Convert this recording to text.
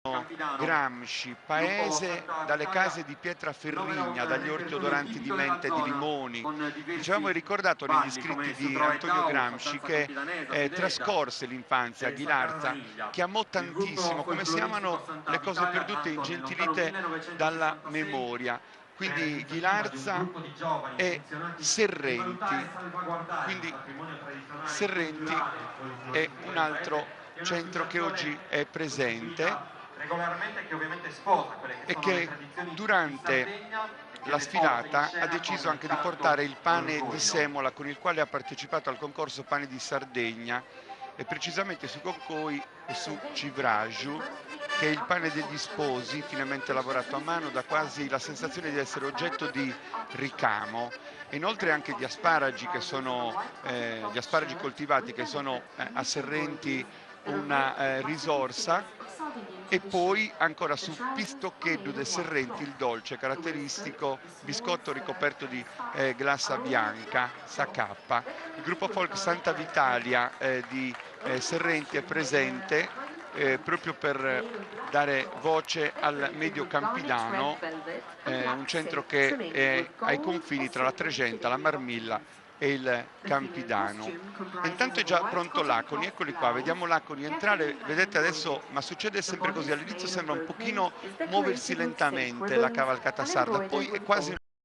Gramsci, paese dalle case di pietra ferrigna, dagli orti odoranti di menta e di limoni. Dicevamo e ricordato negli scritti di Antonio Gramsci che trascorse l'infanzia a Ghilarza, che amò tantissimo, come si amano le cose perdute e ingentilite dalla memoria. Quindi Ghilarza e Serrenti. Quindi Serrenti è un altro centro che oggi è presente e che durante la sfilata ha deciso anche di portare il pane di semola con il quale ha partecipato al concorso Pane di Sardegna, e precisamente su Coccoi e su Civraju, che è il pane degli sposi, finemente lavorato a mano, dà quasi la sensazione di essere oggetto di ricamo. E inoltre anche gli asparagi, che sono gli asparagi coltivati, che sono a Serrenti una risorsa. E poi ancora su Pistoccheddu de Serrenti il dolce caratteristico biscotto ricoperto di glassa bianca, Zacappa. Il gruppo folk Santa Vitalia di Serrenti è presente proprio per dare voce al Medio Campidano, un centro che è ai confini tra la Trecenta, la Marmilla e il Campidano. E intanto è già pronto l'Aconi, eccoli qua, vediamo l'Aconi entrare, vedete adesso, ma succede sempre così, all'inizio sembra un pochino muoversi lentamente la cavalcata sarda, poi è quasi